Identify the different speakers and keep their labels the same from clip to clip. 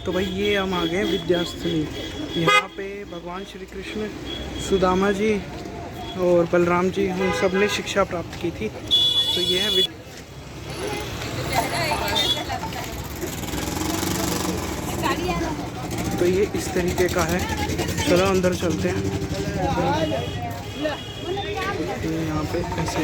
Speaker 1: तो भाई ये हम आ गए विद्यास्थली। यहाँ पे भगवान श्री कृष्ण, सुदामा जी और बलराम जी, हम सब ने शिक्षा प्राप्त की थी। तो ये है तो ये इस तरीके का है। चलो अंदर चलते हैं। तो यहाँ पे ऐसे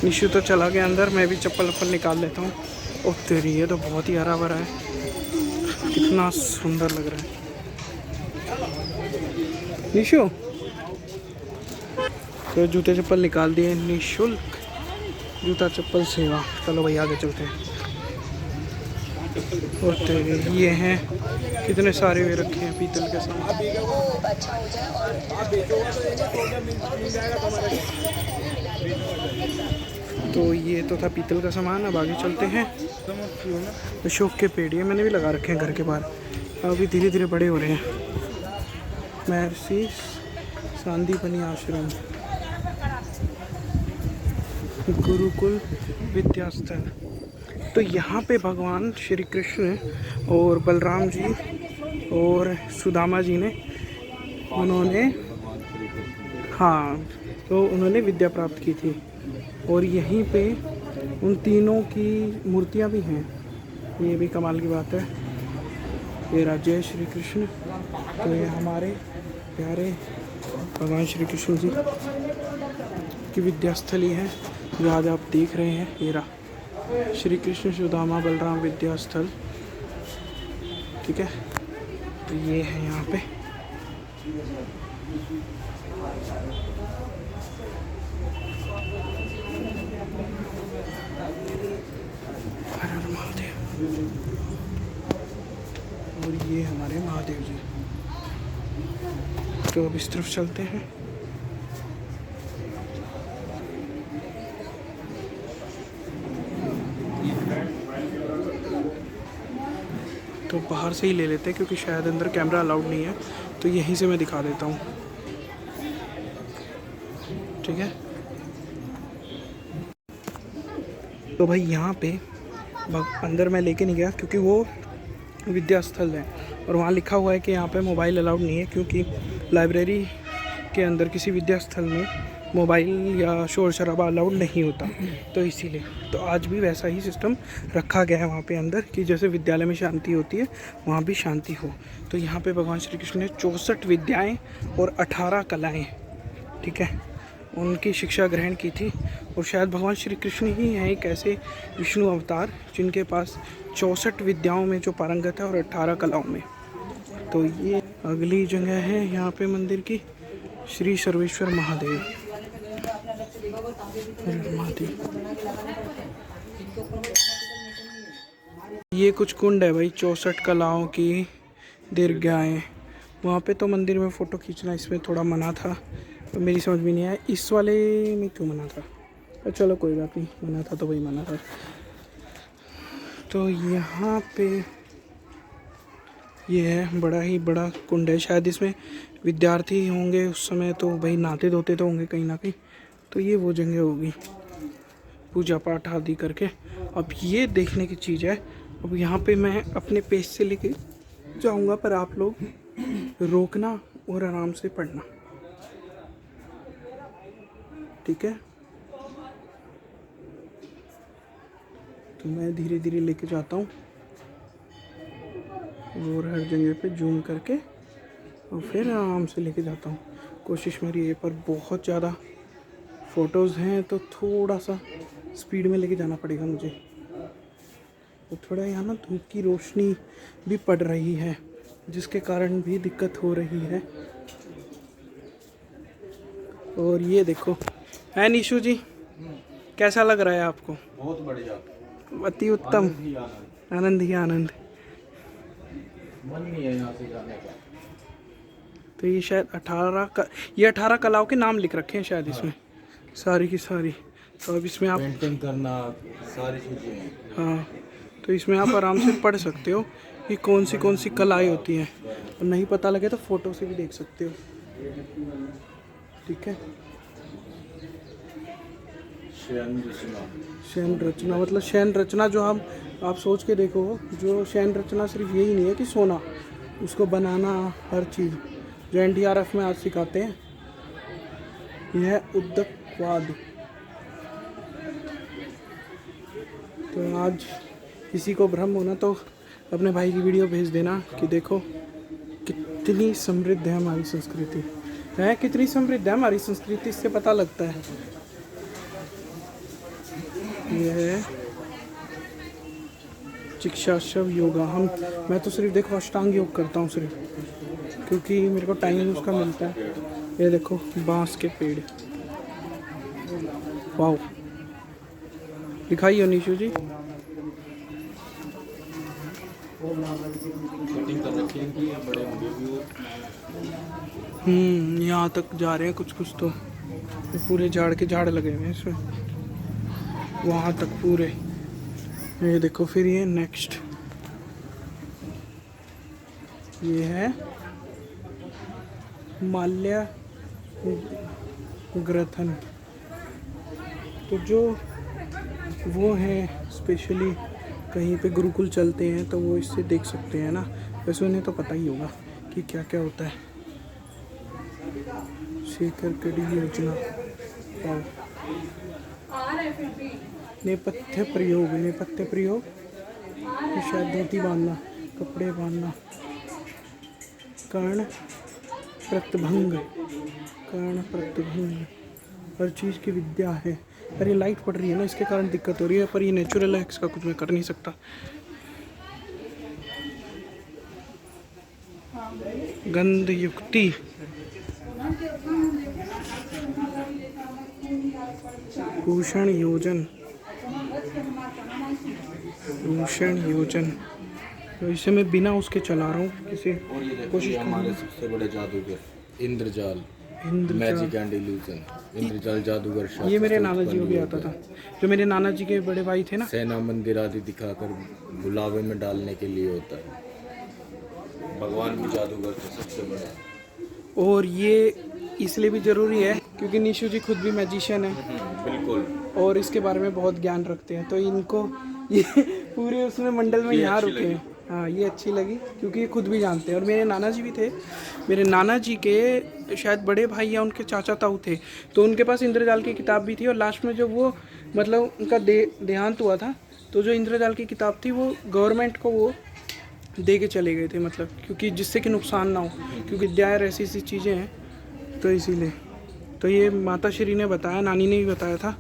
Speaker 1: निशु तो चला गया अंदर, मैं भी चप्पल वप्पल निकाल लेता हूँ। ओह तेरी, ये तो बहुत ही हरा भरा है, कितना सुंदर लग रहा है। निशु तो जूते चप्पल निकाल दिए, निशुल्क जूता चप्पल सेवा। चलो भाई आगे चलते हैं। और तेरे ये हैं, कितने सारे वे रखे हैं पीतल के सामान। तो ये तो था पीतल का सामान। अब आगे चलते हैं। अशोक के पेड़ ये मैंने भी लगा रखे हैं घर के बाहर, अभी धीरे धीरे बड़े हो रहे हैं। महर्षि सांदीपनी आश्रम, गुरुकुल विद्यास्थल। तो यहाँ पे भगवान श्री कृष्ण और बलराम जी और सुदामा जी ने उन्होंने तो उन्होंने विद्या प्राप्त की थी। और यहीं पे उन तीनों की मूर्तियाँ भी हैं, ये भी कमाल की बात है। ये राज्य श्री कृष्ण, तो ये हमारे प्यारे भगवान श्री कृष्ण जी की विद्यास्थली है जो आज आप देख रहे हैं। ये रहा श्री कृष्ण सुदामा बलराम विद्यास्थल, ठीक है। तो ये है यहाँ पे। हर हर महादेव। और ये हमारे महादेव जी। तो अब इस तरफ चलते हैं। तो बाहर से ही ले लेते हैं क्योंकि शायद अंदर कैमरा अलाउड नहीं है, तो यहीं से मैं दिखा देता हूँ, ठीक है। तो भाई यहाँ पे अंदर मैं लेके नहीं गया क्योंकि वो विद्यास्थल है और वहाँ लिखा हुआ है कि यहाँ पे मोबाइल अलाउड नहीं है, क्योंकि लाइब्रेरी के अंदर किसी विद्यास्थल में मोबाइल या शोर शराबा अलाउड नहीं होता, तो इसीलिए। तो आज भी वैसा ही सिस्टम रखा गया है वहाँ पे अंदर कि जैसे विद्यालय में शांति होती है वहाँ भी शांति हो। तो यहाँ पे भगवान श्री कृष्ण ने 64 विद्याएँ और 18 कलाएँ, ठीक है, उनकी शिक्षा ग्रहण की थी। और शायद भगवान श्री कृष्ण ही हैं एक ऐसे विष्णु अवतार जिनके पास 64 विद्याओं में जो पारंगत है और 18 कलाओं में। तो ये अगली जगह है यहाँ पे मंदिर की, श्री सर्वेश्वर महादेव। ये कुछ कुंड है भाई 64 कलाओं की दीर्घाएँ। वहाँ पे तो मंदिर में फ़ोटो खींचना इसमें थोड़ा मना था, तो मेरी समझ में नहीं आया इस वाले में क्यों मना था, तो चलो कोई बात नहीं, मना था तो वही मना था। तो यहाँ पे ये है, बड़ा ही बड़ा कुंड है, शायद इसमें विद्यार्थी होंगे उस समय, तो भाई नहाते धोते तो होंगे कहीं ना कहीं। तो ये वो जगह होगी पूजा पाठ आदि करके। अब ये देखने की चीज़ है, अब यहाँ पे मैं अपने पेज से लेके जाऊँगा, पर आप लोग रोकना और आराम से पढ़ना, ठीक है। तो मैं धीरे धीरे लेके जाता हूँ और हर जगह पे जूम करके और फिर आराम से लेके जाता हूँ। कोशिश मेरी है, पर बहुत ज़्यादा फ़ोटोज़ हैं तो थोड़ा सा स्पीड में लेके जाना पड़ेगा मुझे। तो थोड़ा यहाँ ना धूप की रोशनी भी पड़ रही है जिसके कारण भी दिक्कत हो रही है। और ये देखो है निशु जी, कैसा लग रहा है आपको?
Speaker 2: बहुत बढ़िया,
Speaker 1: अति उत्तम, आनंद ही आनंद।
Speaker 2: मन नहीं है यहाँ से जाने का।
Speaker 1: तो ये शायद 18 कलाओं के नाम लिख रखे हैं शायद इसमें, सारी की सारी। तो अब इसमें आप
Speaker 2: पेंटिंग करना, सारी चीज़ें हैं।
Speaker 1: हाँ, तो इसमें आप आराम से पढ़ सकते हो कि कौन सी कलाएं होती हैं, और नहीं पता लगे तो फ़ोटो से भी देख सकते हो, ठीक है। शयन रचना मतलब शयन रचना जो हम आप सोच के देखो, जो शयन रचना सिर्फ यही नहीं है कि सोना, उसको बनाना हर चीज़ जो NDRF में आज सिखाते हैं, यह उद्दकवाद। तो आज किसी को भ्रम होना तो अपने भाई की वीडियो भेज देना कि देखो कितनी समृद्ध है हमारी संस्कृति, है कितनी समृद्ध है हमारी संस्कृति, इससे पता लगता है। यह है चिकित्साशव योगा। मैं तो सिर्फ देखो अष्टांग योग करता हूँ सिर्फ, क्योंकि मेरे को टाइम उसका मिलता है। ये देखो बांस के पेड़, वाह, दिखाइए नीशू जी। यहाँ तक जा रहे हैं कुछ कुछ तो पूरे झाड़ के झाड़ लगे हुए हैं इसमें, वहाँ तक पूरे। ये देखो फिर ये नेक्स्ट, ये है माल्य ग्रथन। तो जो वो हैं स्पेशली कहीं पे गुरुकुल चलते हैं तो वो इससे देख सकते हैं ना, वैसे उन्हें तो पता ही होगा कि क्या क्या होता है। शेखर कड़ी योजना, नेपथ्य प्रयोग, नेपथ्य प्रयोग ये शायद धोती बांधना, कपड़े बांधना। कर्ण प्रत्यभंग, कर्ण प्रत्यभंग हर चीज़ की विद्या है। अरे लाइट पड़ रही है ना, इसके कारण दिक्कत हो रही है, पर ये नेचुरल है, इसका कुछ मैं कर नहीं सकता। गंध युक्ति, भूषण योजन, भूषण योजन। तो इसे मैं बिना उसके चला रहा हूँ किसी कोशिश।
Speaker 2: हमारे सबसे बड़े जादूगर इंद्रजाल, मैजिक एंड इल्यूजन, इंद्रजाल जादूगर। ये
Speaker 1: मेरे नाना जी को भी आता था, जो मेरे नाना जी के बड़े भाई थे ना।
Speaker 2: सेना मंदिर आदि दिखाकर बुलावे में डालने के लिए होता है। भगवान भी जादूगर थे सबसे बड़ा।
Speaker 1: और ये इसलिए भी ज़रूरी है क्योंकि निशु जी खुद भी मैजिशियन है,
Speaker 2: बिल्कुल,
Speaker 1: और इसके बारे में बहुत ज्ञान रखते हैं। तो इनको ये पूरे उसमें मंडल में यहाँ रुके हैं। हाँ, ये अच्छी लगी क्योंकि ये खुद भी जानते हैं। और मेरे नाना जी भी थे, मेरे नाना जी के शायद बड़े भाई या उनके चाचा ताऊ थे, तो उनके पास इंद्रजाल की किताब भी थी। और लास्ट में जब वो मतलब उनका देहांत हुआ था, तो जो इंद्रजाल की किताब थी वो गवर्नमेंट को वो दे के चले गए थे, मतलब क्योंकि जिससे कि नुकसान ना हो, क्योंकि विद्याएँ ऐसी ऐसी चीज़ें हैं, तो इसीलिए। तो ये माता श्री ने बताया, नानी ने भी बताया था।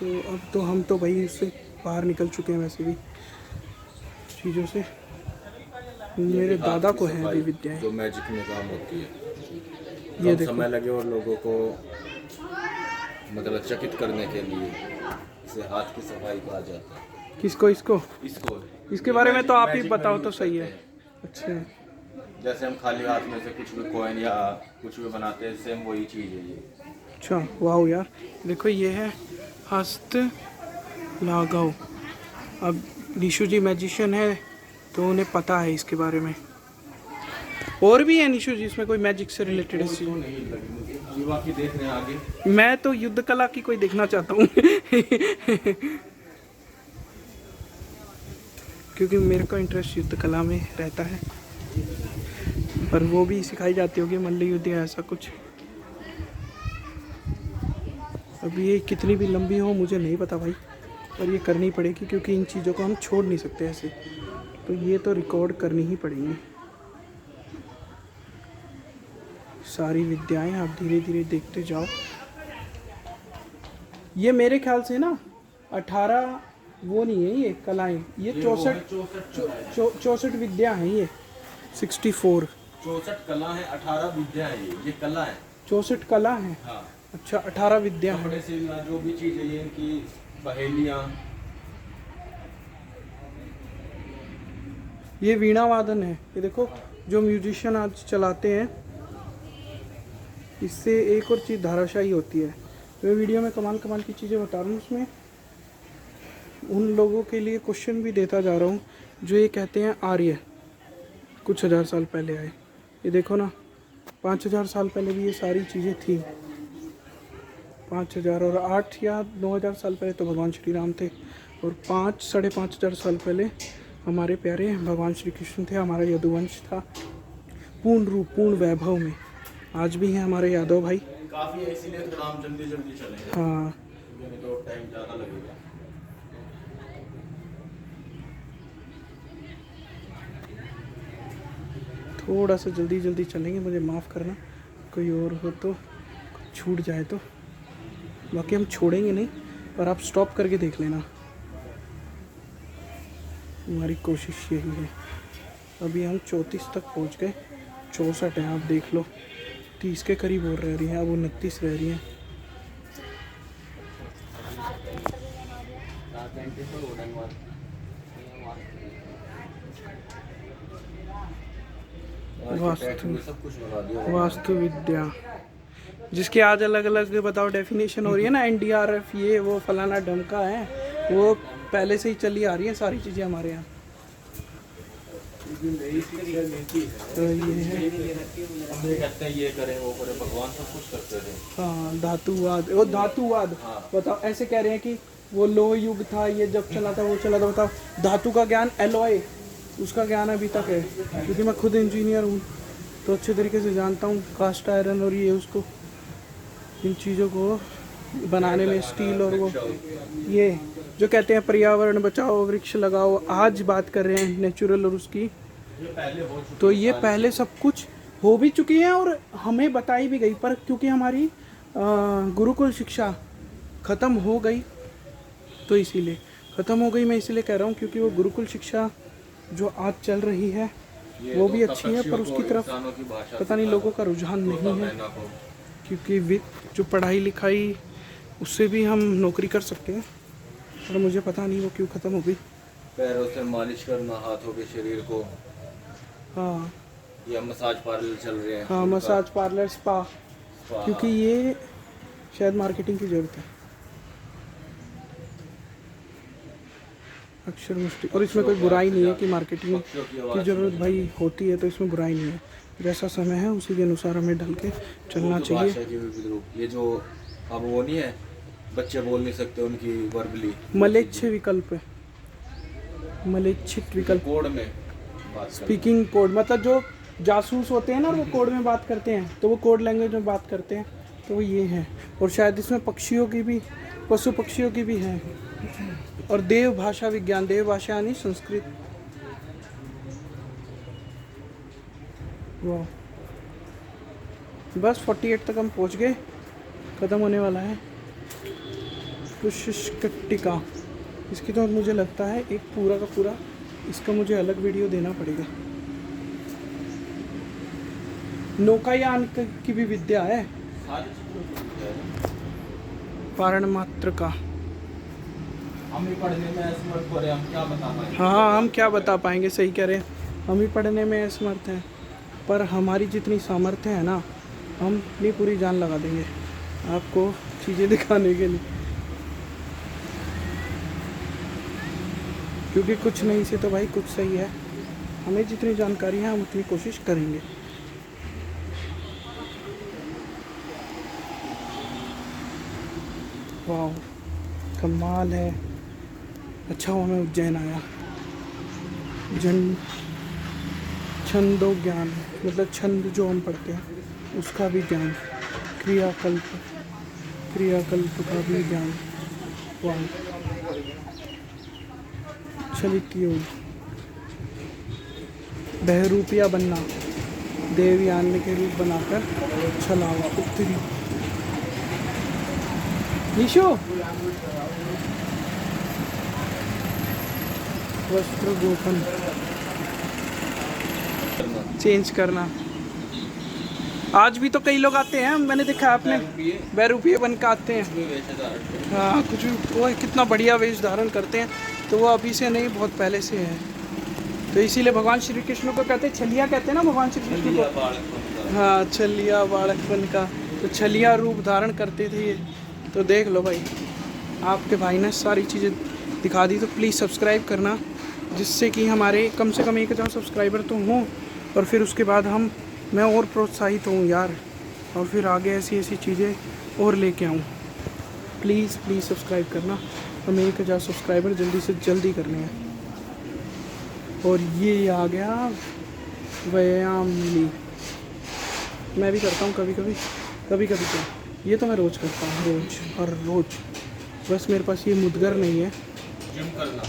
Speaker 1: तो अब तो हम तो भाई उससे बाहर निकल चुके हैं वैसे भी चीज़ों से। मेरे दादा को है अभी विद्याएँ
Speaker 2: जो मैजिक में काम होती है।
Speaker 1: ये
Speaker 2: देखो समय लगे और लोगों को मतलब चकित करने के लिए इसे हाथ की सफाई कहा जाता है।
Speaker 1: किसको? इसको इसके बारे में तो आप ही बताओ तो सही है। अच्छा,
Speaker 2: जैसे हम खाली हाथ में से कुछ भी कॉइन या कुछ भी बनाते हैं, सेम वही चीज़ है ये।
Speaker 1: अच्छा, वाह यार, देखो ये है हस्त लाघव। अब निशु जी मैजिशियन है तो उन्हें पता है इसके बारे में। और भी है निशु जी इसमें कोई मैजिक से रिलेटेड चीज?
Speaker 2: बाकी देख रहे हैं आगे।
Speaker 1: मैं तो युद्ध कला की कोई देखना चाहता हूँ क्योंकि मेरे को इंटरेस्ट युद्ध कला में रहता है, पर वो भी सिखाई जाती होगी मल्ल युद्ध या ऐसा कुछ। अब ये कितनी भी लंबी हो मुझे नहीं पता भाई, पर ये करनी पड़ेगी क्योंकि इन चीज़ों को हम छोड़ नहीं सकते ऐसे, तो ये तो रिकॉर्ड करनी ही पड़ेंगी सारी विद्याएं। आप धीरे धीरे देखते जाओ। ये मेरे ख्याल से ना 18 वो नहीं है ये कलाएं, ये 64 विद्या हैं। ये 64
Speaker 2: कला है, 18 विद्या है। ये कला है,
Speaker 1: 64 कला है।
Speaker 2: हाँ।
Speaker 1: अच्छा, 18 विद्या है।
Speaker 2: कपड़े सिलना, जो भी चीज़ है, ये इनकी पहेलियाँ।
Speaker 1: ये वीणा वादन है। ये देखो जो म्यूजिशियन आज चलाते हैं, इससे एक और चीज़ धाराशाही होती है। मैं वीडियो में कमाल कमाल की चीज़ें बता रहा हूँ, उसमें उन लोगों के लिए क्वेश्चन भी देता जा रहा हूँ जो ये कहते हैं आर्य कुछ हज़ार साल पहले आए। ये देखो ना, 5000 साल पहले भी ये सारी चीज़ें थी। 5000 और 8 या 9000 साल पहले तो भगवान श्री राम थे, और 5-5.5 साल पहले हमारे प्यारे भगवान श्री कृष्ण थे। हमारा यदुवंश था पूर्ण रूप पूर्ण वैभव में। आज भी हैं हमारे यादव भाई।
Speaker 2: काफी है, इसीलिए थोड़ा हम जल्दी जल्दी चलेंगे।
Speaker 1: हाँ,
Speaker 2: क्योंकि तो टाइम ज़्यादा लगेगा।
Speaker 1: थोड़ा सा जल्दी जल्दी चलेंगे, मुझे माफ़ करना कोई और हो तो छूट जाए तो, बाकी हम छोड़ेंगे नहीं, पर आप स्टॉप करके देख लेना। हमारी कोशिश यही है। अभी हम 34 तक पहुंच गए, 64 है, आप देख लो। 30 के करीब और रह रही हैं, अब 29 रह रही हैं। वास्तु विद्या, जिसकी आज अलग अलग बताओ डेफिनेशन हो रही है ना, NDRF ये वो फलाना ढमका है, वो पहले से ही चली आ रही है सारी चीज़ें हमारे यहाँ। तो ये है,
Speaker 2: ये करें वो करें, भगवान सब कुछ करते थे।
Speaker 1: हाँ, धातुवाद, वो धातुवाद।
Speaker 2: हाँ।
Speaker 1: बताओ, ऐसे कह रहे हैं कि वो लोह युग था, ये जब चला था वो चला था। बताओ, धातु का ज्ञान एलॉय, उसका ज्ञान अभी तक है, क्योंकि मैं खुद इंजीनियर हूँ तो अच्छे तरीके से जानता हूँ कास्ट आयरन और ये उसको, इन चीज़ों को बनाने में, स्टील और वो ये जो कहते हैं पर्यावरण बचाओ वृक्ष लगाओ, आज बात कर रहे हैं नेचुरल और उसकी। तो ये पहले सब कुछ हो भी चुकी है और हमें बताई भी गई, पर क्योंकि हमारी गुरुकुल शिक्षा ख़त्म हो गई तो इसीलिए ख़त्म हो गई। मैं इसीलिए कह रहा हूँ क्योंकि वो गुरुकुल शिक्षा जो आज चल रही है वो भी अच्छी है, पर उसकी तरफ पता नहीं लोगों का रुझान नहीं है, क्योंकि जो पढ़ाई लिखाई उससे भी हम नौकरी कर सकते हैं, पर मुझे पता नहीं वो क्यों ख़त्म हो गई।
Speaker 2: पैरों से मालिश करना हाथों के शरीर को,
Speaker 1: हाँ,
Speaker 2: या मसाज पार्लर चल रहे हैं।
Speaker 1: हाँ, मसाज पार्लर, स्पा, क्योंकि ये शायद मार्केटिंग की ज़रूरत है। अक्षर मुष्टि, और इसमें कोई बुराई नहीं है कि मार्केटिंग की ज़रूरत भाई होती है, तो इसमें बुराई नहीं है। जैसा समय है उसी के अनुसार हमें ढल के चलना चाहिए।
Speaker 2: ये जो अब वो नहीं है, बच्चे बोल नहीं सकते उनकी वर्बली
Speaker 1: मलेच्छ विकल्प, मलेच्छित विकल्प,
Speaker 2: कोड में
Speaker 1: स्पीकिंग कोड, मतलब जो जासूस होते हैं ना वो कोड में बात करते हैं, तो वो कोड लैंग्वेज में बात करते हैं, तो वो ये है। और शायद इसमें पक्षियों की भी, पशु पक्षियों की भी है। और देव भाषा विज्ञान, देव भाषा यानी संस्कृत। वाह, बस 48 तक हम पहुंच गए, ख़त्म होने वाला है। पुष्कट्टिका, इसकी तो मुझे लगता है एक पूरा का पूरा इसका मुझे अलग वीडियो देना पड़ेगा। नौकायान की भी विद्या है, पारण मात्र का।
Speaker 2: हम ही पढ़ने में असमर्थ हो रहे, हम क्या बता पाएंगे?
Speaker 1: हाँ, हम क्या बता पाएंगे, सही कह रहे हैं, हम ही पढ़ने में असमर्थ हैं, पर हमारी जितनी सामर्थ्य है ना, हम अपनी पूरी जान लगा देंगे आपको चीज़ें दिखाने के लिए, क्योंकि कुछ नहीं से तो भाई कुछ सही है। हमें जितनी जानकारी है हम उतनी कोशिश करेंगे। वाह, कमाल है। अच्छा हुआ मैं उज्जैन आया। छंदो ज्ञान, मतलब छंद जो हम पढ़ते हैं उसका भी ज्ञान, क्रियाकल्प, क्रियाकल्प का भी ज्ञान। वाह, चलित योग, बहरूपिया बनना, देवयान के रूप बनाकर छलावा, उत्तरी निशो, वस्त्र गोपन, चेंज करना। आज भी तो कई लोग आते हैं, मैंने देखा आपने, बहरूपिये बन के आते हैं। हाँ, कुछ भी, वो कितना बढ़िया वेश धारण करते हैं, तो वो अभी से नहीं, बहुत पहले से है। तो इसीलिए भगवान श्री कृष्ण को कहते हैं छलिया, कहते हैं ना भगवान श्री कृष्ण को। हाँ, छलिया बालकपन का, तो छलिया रूप धारण करते थे ये। तो देख लो भाई, आपके भाई ने सारी चीज़ें दिखा दी। तो प्लीज़ सब्सक्राइब करना, जिससे कि हमारे कम से कम 1000 सब्सक्राइबर तो हों, और फिर उसके बाद मैं और प्रोत्साहित हूँ यार, और फिर आगे ऐसी ऐसी चीज़ें और लेके आऊँ। प्लीज़ प्लीज़ सब्सक्राइब करना, हमें 1000 सब्सक्राइबर जल्दी से जल्दी करने हैं। और ये आ गया व्यायाम मिली, मैं भी करता हूँ कभी कभी क्या, ये तो मैं रोज़ करता हूँ, रोज़ हर रोज़। बस मेरे पास ये मुदगर नहीं है।
Speaker 2: जिम करना।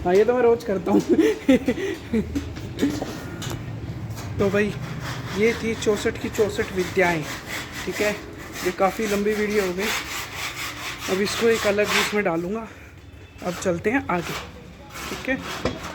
Speaker 1: हाँ ये तो मैं रोज़ करता हूँ। तो भाई ये थी 64 की 64 विद्याएँ, ठीक है। ये काफ़ी लंबी वीडियो हो गई, अब इसको एक अलग उसमें डालूँगा। अब चलते हैं आगे, ठीक है।